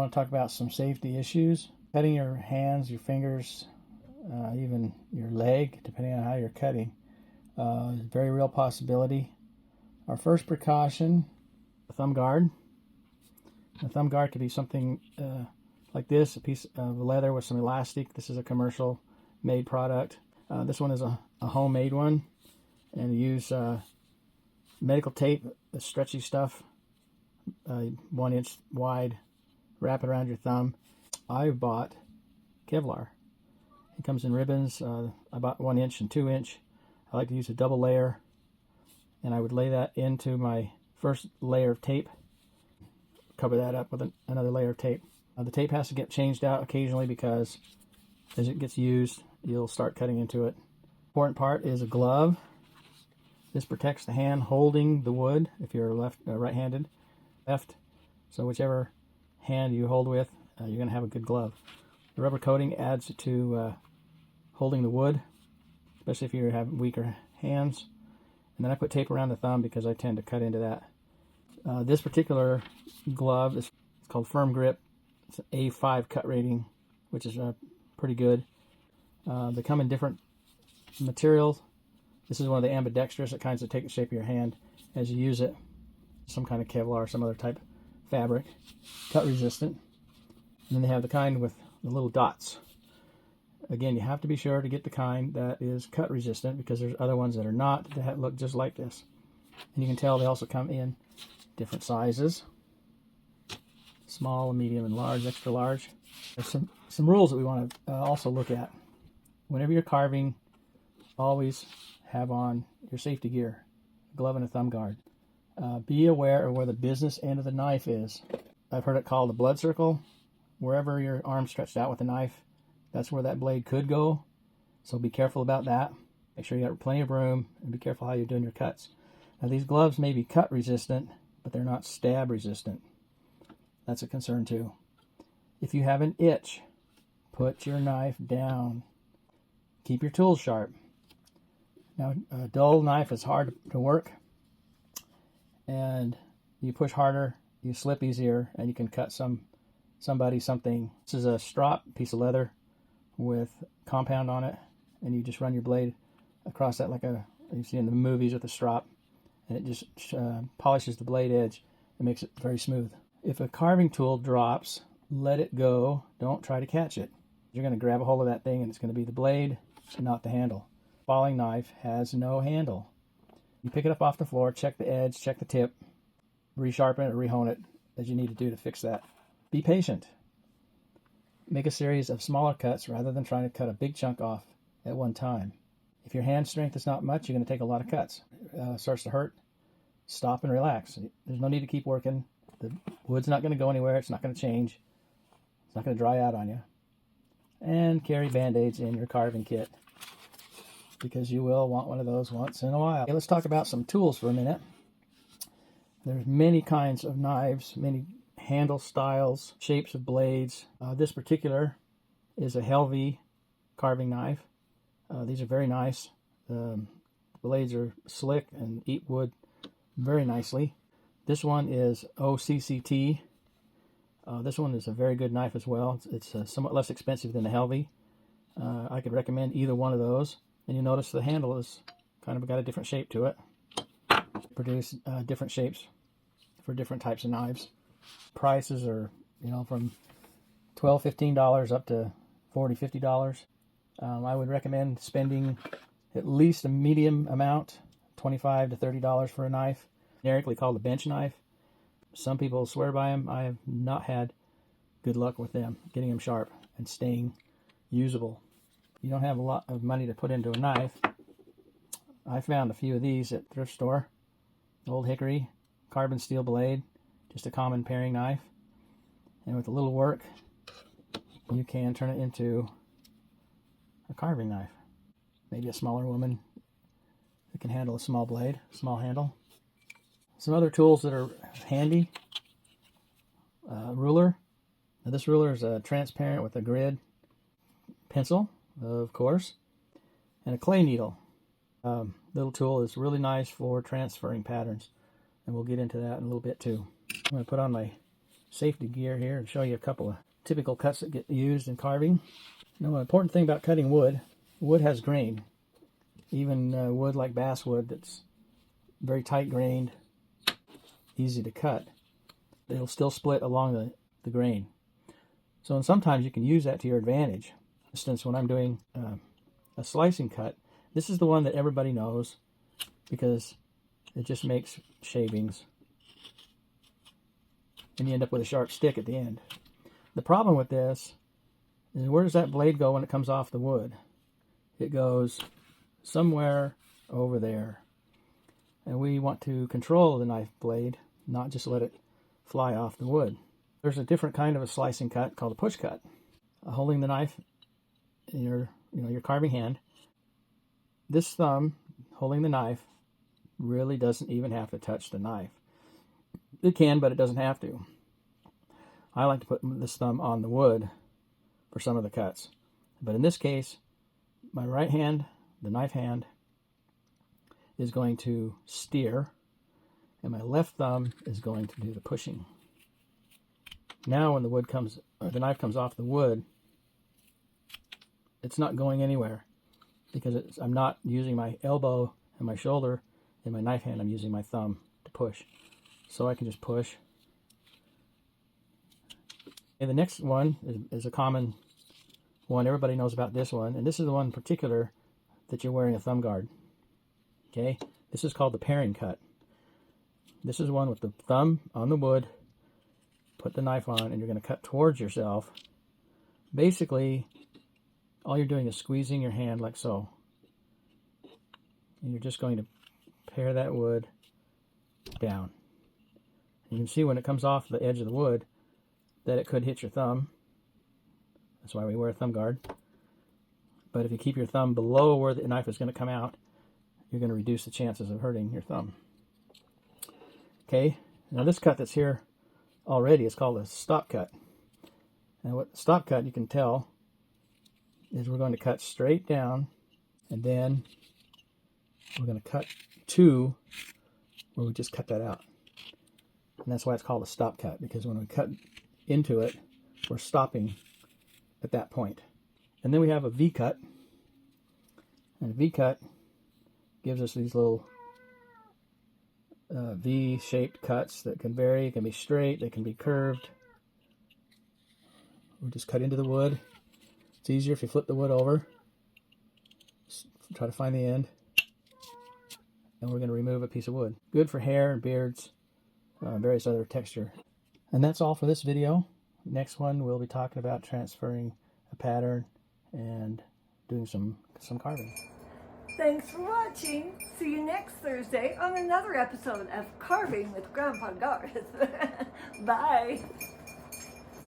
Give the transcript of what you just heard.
want to talk about some safety issues. Cutting your hands, your fingers, even your leg, depending on how you're cutting, is a very real possibility. Our first precaution, a thumb guard. A thumb guard could be something like this, a piece of leather with some elastic. This is a commercial made product. This one is a homemade one, and you use medical tape, the stretchy stuff, 1 inch wide, wrap it around your thumb. I bought Kevlar. It comes in ribbons. I bought 1 inch and 2 inch. I like to use a double layer, and I would lay that into my first layer of tape, cover that up with another layer of tape. The tape has to get changed out occasionally because as it gets used, you'll start cutting into it. Important part is a glove. This protects the hand holding the wood if you're right-handed. So whichever hand you hold with, you're going to have a good glove. The rubber coating adds to holding the wood, especially if you have weaker hands. And then I put tape around the thumb because I tend to cut into that. This particular glove is called Firm Grip. It's an A5 cut rating, which is pretty good. They come in different materials. This is one of the ambidextrous, the kinds that take the shape of your hand as you use it. Some kind of Kevlar, some other type of fabric. Cut resistant. And then they have the kind with the little dots. Again, you have to be sure to get the kind that is cut resistant because there's other ones that are not that look just like this. And you can tell they also come in different sizes. Small, medium, and large, extra large. There's some rules that we want to also look at. Whenever you're carving, always have on your safety gear, a glove and a thumb guard. Be aware of where the business end of the knife is. I've heard it called a blood circle. Wherever your arm stretched out with the knife, that's where that blade could go. So be careful about that. Make sure you got plenty of room and be careful how you're doing your cuts. Now these gloves may be cut resistant, but they're not stab resistant. That's a concern too. If you have an itch, put your knife down. Keep your tools sharp. Now, a dull knife is hard to work, and you push harder, you slip easier, and you can cut somebody something. This is a strop piece of leather with compound on it, and you just run your blade across that like you see in the movies with a strop, and it just polishes the blade edge and makes it very smooth. If a carving tool drops, let it go. Don't try to catch it. You're going to grab a hold of that thing, and it's going to be the blade and not the handle. Falling knife has no handle. You pick it up off the floor, check the edge, check the tip, resharpen it or rehone it as you need to do to fix that. Be patient. Make a series of smaller cuts rather than trying to cut a big chunk off at one time. If your hand strength is not much, you're going to take a lot of cuts. Starts to hurt, stop and relax. There's no need to keep working. The wood's not going to go anywhere. It's not going to change. It's not going to dry out on you. And carry Band-Aids in your carving kit, because you will want one of those once in a while. Okay, let's talk about some tools for a minute. There's many kinds of knives, many handle styles, shapes of blades. This particular is a Helvey carving knife. These are very nice. The blades are slick and eat wood very nicely. This one is OCCT. This one is a very good knife as well. It's somewhat less expensive than the Helvey. I could recommend either one of those. And you notice the handle is kind of got a different shape to it. Produce different shapes for different types of knives. Prices are, from $12, $15 up to $40, $50. I would recommend spending at least a medium amount, $25 to $30 for a knife. Generically called a bench knife. Some people swear by them. I have not had good luck with them, getting them sharp and staying usable. You don't have a lot of money to put into a knife. I found a few of these at thrift store. Old hickory, carbon steel blade, just a common paring knife. And with a little work, you can turn it into a carving knife. Maybe a smaller woman who can handle a small blade, small handle. Some other tools that are handy. Ruler. Now this ruler is transparent with a grid. Pencil, of course, and a clay needle. Little tool is really nice for transferring patterns, and we'll get into that in a little bit too. I'm going to put on my safety gear here and show you a couple of typical cuts that get used in carving. Now, an important thing about cutting wood, wood has grain. Even wood like basswood that's very tight grained, easy to cut, it'll still split along the grain. So and sometimes you can use that to your advantage. For instance, when I'm doing a slicing cut, this is the one that everybody knows because it just makes shavings. And you end up with a sharp stick at the end. The problem with this is, where does that blade go when it comes off the wood? It goes somewhere over there. And we want to control the knife blade, not just let it fly off the wood. There's a different kind of a slicing cut called a push cut. Holding the knife in your carving hand, this thumb holding the knife really doesn't even have to touch the knife. It can, but it doesn't have to. I like to put this thumb on the wood for some of the cuts. But in this case, my right hand, the knife hand, is going to steer, and my left thumb is going to do the pushing. Now when the knife comes off the wood, it's not going anywhere because I'm not using my elbow and my shoulder and my knife hand. I'm using my thumb to push. So I can just push. And the next one is a common one. Everybody knows about this one. And this is the one in particular that you're wearing a thumb guard. Okay? This is called the paring cut. This is one with the thumb on the wood. Put the knife on and you're going to cut towards yourself. Basically, all you're doing is squeezing your hand like so. And you're just going to pare that wood down. You can see when it comes off the edge of the wood that it could hit your thumb. That's why we wear a thumb guard. But if you keep your thumb below where the knife is going to come out, you're going to reduce the chances of hurting your thumb. Okay, now this cut that's here already is called a stop cut. And what stop cut, you can tell, is we're going to cut straight down, and then we're going to cut to where we just cut that out. And that's why it's called a stop cut, because when we cut into it, we're stopping at that point. And then we have a V cut. And a V cut gives us these little V-shaped cuts that can vary. It can be straight, they can be curved. We just cut into the wood. It's easier if you flip the wood over. Just try to find the end. And we're going to remove a piece of wood. Good for hair and beards, various other texture. And that's all for this video. Next one, we'll be talking about transferring a pattern and doing some carving. Thanks for watching. See you next Thursday on another episode of Carving with Grandpa Garth. Bye.